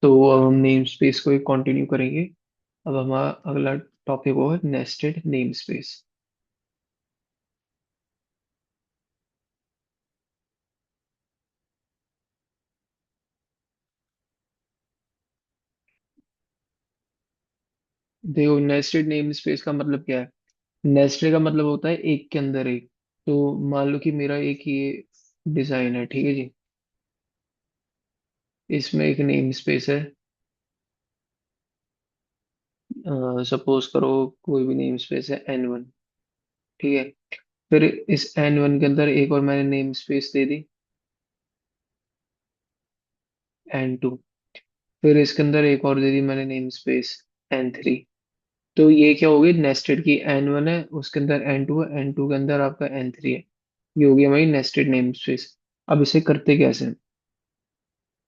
तो अब हम नेम स्पेस को कंटिन्यू करेंगे। अब हमारा अगला टॉपिक होगा नेस्टेड नेम स्पेस। देखो, नेस्टेड नेम स्पेस का मतलब क्या है। नेस्टेड का मतलब होता है एक के अंदर एक। तो मान लो कि मेरा एक ये डिजाइन है, ठीक है जी। इसमें एक नेम स्पेस है। सपोज करो कोई भी नेम स्पेस है N1, ठीक है। फिर इस N1 के अंदर एक और मैंने नेम स्पेस दे दी, N2। फिर इसके अंदर एक और दे दी मैंने नेम स्पेस N3। तो ये क्या होगी, नेस्टेड की N1 है, उसके अंदर N2 है, N2 के अंदर आपका N3 है। ये होगी हमारी नेस्टेड नेम स्पेस। अब इसे करते कैसे हैं?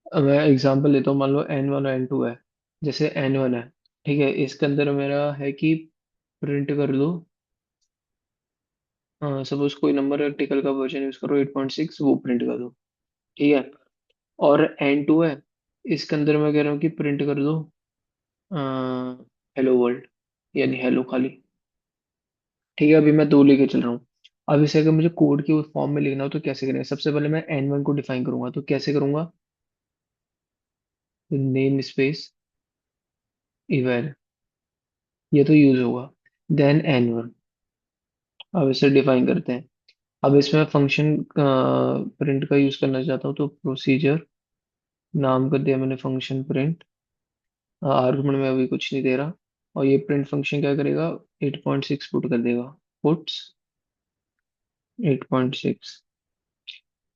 अब मैं एग्जांपल लेता हूँ, मान लो N1 और N2 है। जैसे N1 है, ठीक है, इसके अंदर मेरा है कि प्रिंट कर दो। सपोज कोई नंबर आर्टिकल का वर्जन यूज करो 8.6, वो प्रिंट कर दो, ठीक है। और N2 है, इसके अंदर मैं कह रहा हूँ कि प्रिंट कर दो हेलो वर्ल्ड, यानी हेलो खाली। ठीक है, अभी मैं दो लेके चल रहा हूँ। अब इसे अगर मुझे कोड के उस फॉर्म में लिखना हो तो कैसे करेंगे? सबसे पहले मैं N1 को डिफाइन करूंगा, तो कैसे करूंगा? नेम स्पेस इवैल, ये तो यूज होगा। Then N1। अब इसे डिफाइन करते हैं। अब इसमें फंक्शन प्रिंट का यूज करना चाहता हूँ, तो प्रोसीजर नाम कर दिया मैंने फंक्शन प्रिंट। आर्गुमेंट में अभी कुछ नहीं दे रहा। और ये प्रिंट फंक्शन क्या करेगा? 8.6 पुट कर देगा। पुट्स 8.6।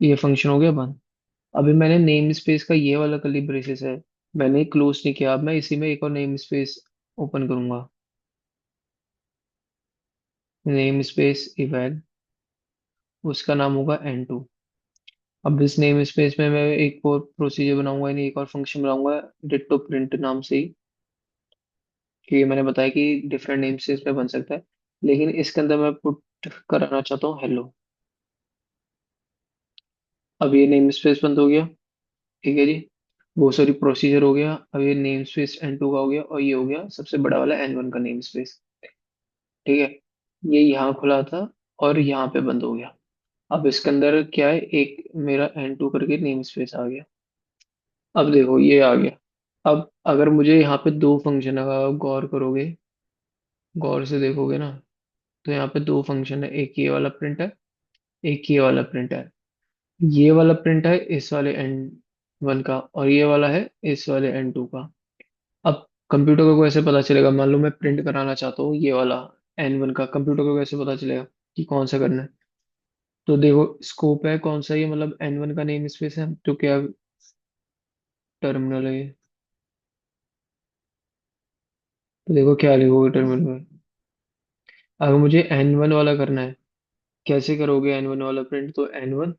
ये फंक्शन हो गया बंद। अभी मैंने नेम स्पेस का ये वाला कर्ली ब्रेसेस है, मैंने क्लोज नहीं किया। अब मैं इसी में एक और नेम स्पेस ओपन करूंगा, नेम स्पेस इवैल। उसका नाम होगा N2। अब इस नेम स्पेस में मैं एक और प्रोसीजर बनाऊंगा, यानी एक और फंक्शन बनाऊंगा, डिट्टो प्रिंट नाम से ही। कि ये मैंने बताया कि डिफरेंट नेम स्पेस पे बन सकता है, लेकिन इसके अंदर मैं पुट कराना चाहता हूँ हेलो। अब ये नेम स्पेस बंद हो गया, ठीक है जी। वो सॉरी, प्रोसीजर हो गया। अब ये नेम स्पेस N2 का हो गया, और ये हो गया सबसे बड़ा वाला N1 का नेम स्पेस, ठीक है। ये यहाँ खुला था और यहाँ पे बंद हो गया। अब इसके अंदर क्या है, एक मेरा N2 करके नेम स्पेस आ गया। अब देखो ये आ गया। अब अगर मुझे यहाँ पे दो फंक्शन, अगर आप गौर करोगे, गौर से देखोगे ना, तो यहाँ पे दो फंक्शन है, एक ये वाला प्रिंट है, एक ये वाला प्रिंट है। ये वाला प्रिंट है इस वाले N1 का, और ये वाला है इस वाले N2 का। अब कंप्यूटर को कैसे पता चलेगा? मान लो मैं प्रिंट कराना चाहता हूँ ये वाला N1 का, कंप्यूटर को कैसे पता चलेगा कि कौन सा करना है? तो देखो, स्कोप है कौन सा, ये मतलब N1 का नेम स्पेस है, तो क्या टर्मिनल है ये। तो देखो क्या लिखोगे टर्मिनल में। अगर मुझे N1 वाला करना है, कैसे करोगे N1 वाला प्रिंट? तो N1,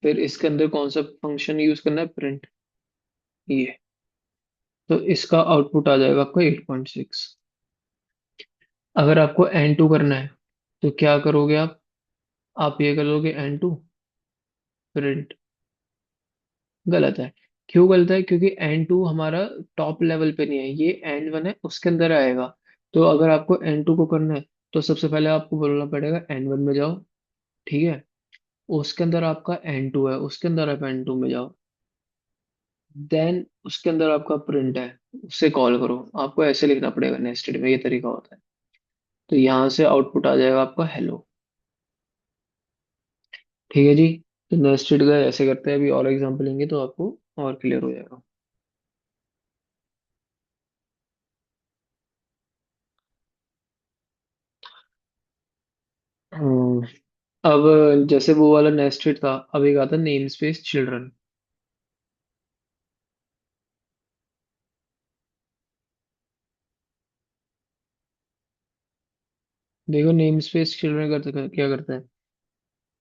फिर इसके अंदर कौन सा फंक्शन यूज करना है? प्रिंट, ये। तो इसका आउटपुट आ जाएगा आपको 8.6। अगर आपको N2 करना है, तो क्या करोगे आप ये करोगे N2 प्रिंट। गलत है। क्यों गलत है? क्योंकि N2 हमारा टॉप लेवल पे नहीं है, ये N1 है, उसके अंदर आएगा। तो अगर आपको N2 को करना है, तो सबसे पहले आपको बोलना पड़ेगा N1 में जाओ, ठीक है। उसके अंदर आपका N2 है, उसके अंदर आप N2 में जाओ। देन उसके अंदर आपका प्रिंट है, उससे कॉल करो। आपको ऐसे लिखना पड़ेगा नेस्टेड में, ये तरीका होता है। तो यहाँ से आउटपुट आ जाएगा आपका हेलो, ठीक है जी। तो नेस्टेड का ऐसे करते हैं, अभी और एग्जांपल लेंगे तो आपको और क्लियर हो जाएगा। हम्म, अब जैसे वो वाला नेस्टेड था, अब एक आता नेम स्पेस चिल्ड्रन। देखो, नेम स्पेस चिल्ड्रन करते क्या करता है।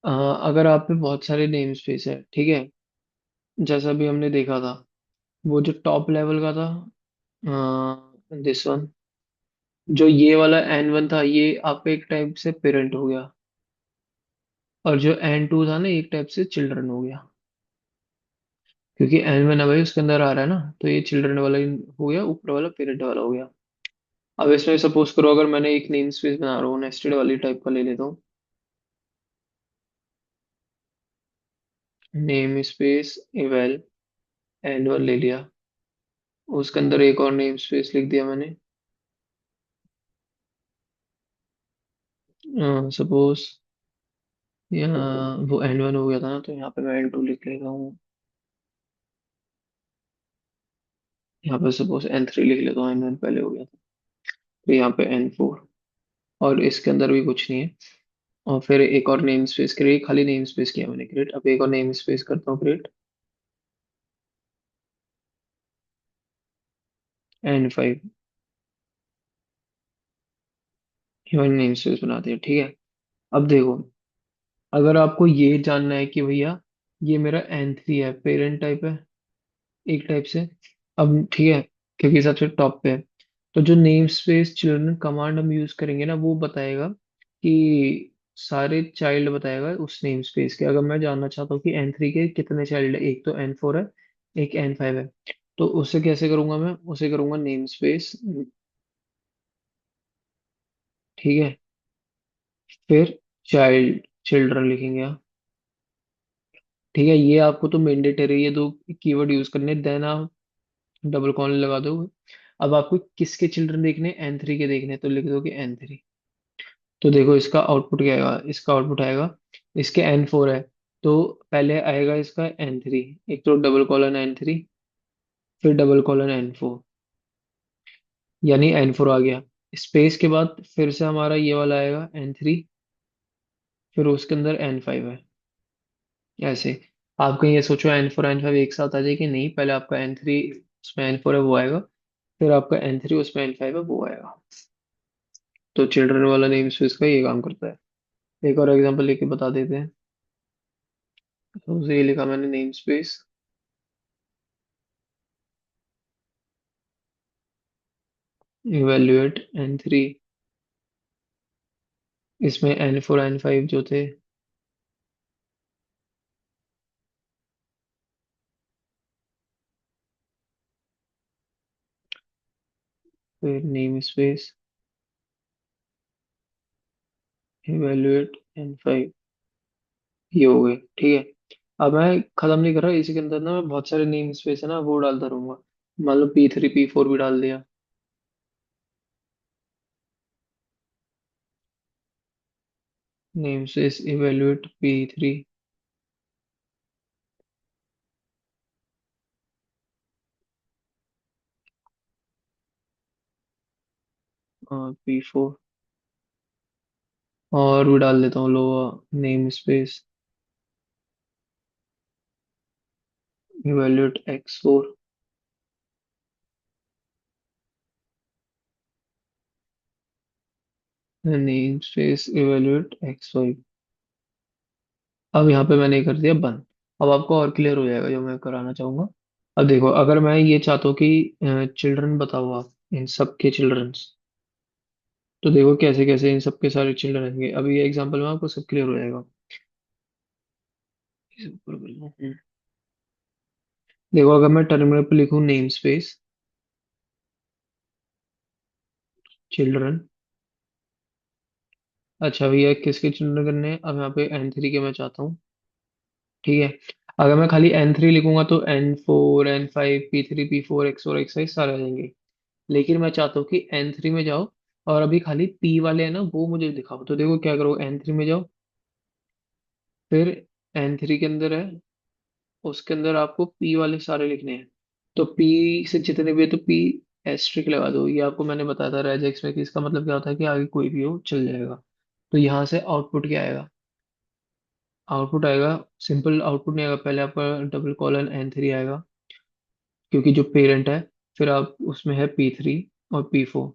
अ, अगर आप पे बहुत सारे नेम स्पेस है, ठीक है, जैसा भी हमने देखा था, वो जो टॉप लेवल का था, दिस वन, जो ये वाला N1 था, ये आपका एक टाइप से पेरेंट हो गया। और जो N2 था ना, एक टाइप से चिल्ड्रन हो गया। क्योंकि एन वन है भाई उसके अंदर आ रहा है ना, तो ये चिल्ड्रन वाला ही हो गया, ऊपर वाला पेरेंट वाला हो गया। अब इसमें सपोज करो अगर मैंने एक नेम स्पेस बना रहा हूँ, नेस्टेड वाली टाइप का ले लेता हूँ। Name space eval and one ले लिया। उसके अंदर एक और नेम स्पेस लिख दिया मैंने। सपोज यहाँ वो एन वन हो गया था ना, तो यहाँ पे मैं एन टू लिख लेता हूँ। यहाँ पे सपोज एन थ्री लिख लेता हूँ, एन वन पहले हो गया था। तो यहाँ पे एन फोर। और इसके अंदर भी कुछ नहीं है। और फिर एक और नेम स्पेस क्रिएट, खाली नेम स्पेस किया मैंने क्रिएट, अब एक और नेम स्पेस करता हूँ क्रिएट। N five. ये मैंने नेम स्पेस बना दिया, ठीक है। अब देखो, अगर आपको ये जानना है कि भैया ये मेरा एन थ्री है, पेरेंट टाइप है एक टाइप से। अब ठीक है, क्योंकि सबसे टॉप पे है, तो जो नेम स्पेस चिल्ड्रन कमांड हम यूज करेंगे ना, वो बताएगा कि सारे चाइल्ड बताएगा उस नेम स्पेस के। अगर मैं जानना चाहता हूँ कि एन थ्री के कितने चाइल्ड है, एक तो एन फोर है, एक एन फाइव है, तो उसे कैसे करूंगा, मैं उसे करूंगा नेम स्पेस, ठीक है। फिर चाइल्ड, चिल्ड्रन लिखेंगे यहाँ, ठीक है। ये आपको तो मैंडेटरी, ये दो कीवर्ड यूज करने, देन आप डबल कॉलन लगा दो। अब आपको किसके चिल्ड्रन देखने, एन थ्री के देखने, तो लिख दो कि एन थ्री। तो देखो इसका आउटपुट क्या आएगा, इसका आउटपुट आएगा, इसके एन फोर है, तो पहले आएगा इसका एन थ्री, एक तो डबल कॉलन एन थ्री, फिर डबल कॉलन एन फोर, यानी एन फोर आ गया। स्पेस के बाद फिर से हमारा ये वाला आएगा एन थ्री, फिर उसके अंदर एन फाइव है। ऐसे आप कहीं ये सोचो एन फोर एन फाइव एक साथ आ जाए कि नहीं, पहले आपका एन थ्री उसमें एन फोर है वो आएगा, फिर आपका एन थ्री उसमें एन फाइव है वो आएगा। तो चिल्ड्रन वाला नेम स्पेस का ये काम करता है। एक और एग्जांपल लेके बता देते हैं। तो उसे ये लिखा मैंने name space evaluate n three, इसमें एन फोर एन फाइव जो थे, फिर name space evaluate n five, ये हो गए, ठीक है। अब मैं खत्म नहीं कर रहा, इसी के अंदर ना मैं बहुत सारे नेम स्पेस है ना वो डालता रहूंगा। मान लो पी थ्री पी फोर भी डाल दिया। Name space evaluate P three, P four, और भी डाल देता हूँ lower name space evaluate x four, name space evaluate x five. अब यहाँ पे मैंने कर दिया बंद। अब आपको और क्लियर हो जाएगा जो मैं कराना चाहूंगा। अब देखो, अगर मैं ये चाहता हूँ कि चिल्ड्रन बताओ आप, इन सबके चिल्ड्रंस, तो देखो कैसे कैसे इन सबके सारे चिल्ड्रन रहेंगे। अभी ये एग्जांपल में आपको सब क्लियर हो जाएगा। इसे ऊपर कर लो। देखो अगर मैं टर्मिनल पे लिखूं नेम स्पेस चिल्ड्रन, अच्छा भैया किसके चिल्ड्रन करने हैं, अब यहाँ पे एन थ्री के मैं चाहता हूँ, ठीक है। अगर मैं खाली एन थ्री लिखूंगा तो N four N five P three P four X four X five सारे आ जाएंगे। लेकिन मैं चाहता हूँ कि एन थ्री में जाओ, और अभी खाली पी वाले हैं ना वो मुझे दिखाओ। तो देखो क्या करो, एन थ्री में जाओ, फिर एन थ्री के अंदर है, उसके अंदर आपको पी वाले सारे लिखने हैं। तो पी से जितने भी है तो पी एस्ट्रिक लगा दो। ये आपको मैंने बताया था रेजेक्स में कि इसका मतलब क्या होता है कि आगे कोई भी हो चल जाएगा। तो यहाँ से आउटपुट क्या आएगा, आउटपुट आएगा, सिंपल आउटपुट नहीं आएगा, पहले आपका डबल कॉलन एन थ्री आएगा, क्योंकि जो पेरेंट है, फिर आप उसमें है पी थ्री और पी फोर,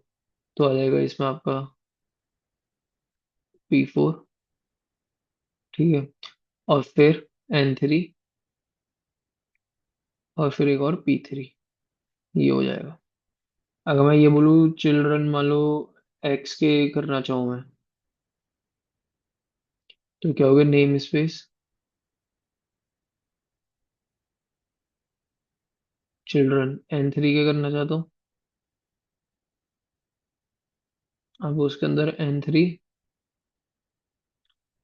तो आ जाएगा इसमें आपका पी फोर, ठीक है। और फिर एन थ्री, और फिर एक और पी थ्री, ये हो जाएगा। अगर मैं ये बोलूँ चिल्ड्रन मान लो एक्स के करना चाहूँ मैं, तो क्या होगा, नेम स्पेस चिल्ड्रन N3 क्या करना चाहता हूँ। अब उसके अंदर N3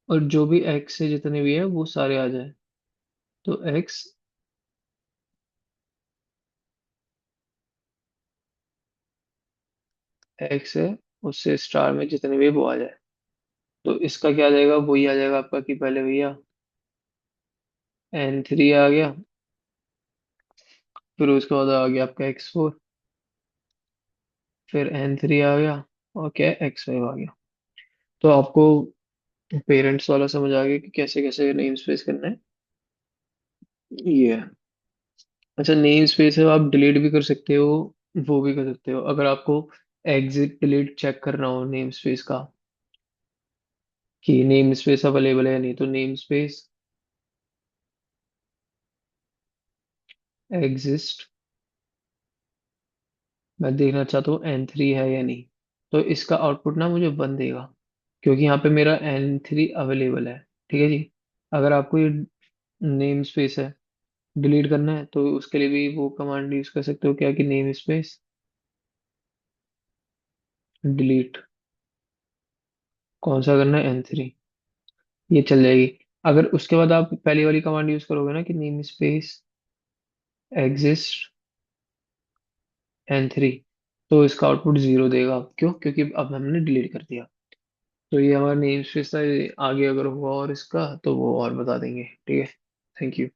और जो भी एक्स से जितने भी है वो सारे आ जाए। तो एक्स, एक्स है, उससे स्टार में जितने भी वो आ जाए। तो इसका क्या आ जाएगा, वही आ जाएगा आपका कि पहले भैया N3 आ गया, फिर उसके बाद आ गया आपका X4, फिर N3 आ गया, और क्या X5 आ गया। तो आपको पेरेंट्स वाला समझ आ गया कि कैसे कैसे नेम स्पेस करना है। ये है। अच्छा, नेम स्पेस है आप डिलीट भी कर सकते हो, वो भी कर सकते हो अगर आपको एग्जिट डिलीट चेक करना हो नेम स्पेस का, कि नेम स्पेस अवेलेबल है या नहीं। तो नेम स्पेस एग्जिस्ट, मैं देखना चाहता हूँ N3 है या नहीं। तो इसका आउटपुट ना मुझे 1 देगा, क्योंकि यहाँ पे मेरा N3 अवेलेबल है। ठीक है जी। अगर आपको ये नेम स्पेस है डिलीट करना है तो उसके लिए भी वो कमांड यूज कर सकते हो, क्या कि नेम स्पेस डिलीट। कौन सा करना है, N3। ये चल जाएगी। अगर उसके बाद आप पहली वाली कमांड यूज करोगे ना कि नेम स्पेस एग्जिस्ट N3, तो इसका आउटपुट 0 देगा। क्यों, क्योंकि अब हमने डिलीट कर दिया। तो ये हमारा नेम स्पेस था, ये आगे अगर हुआ और इसका तो वो और बता देंगे। ठीक है। Thank you.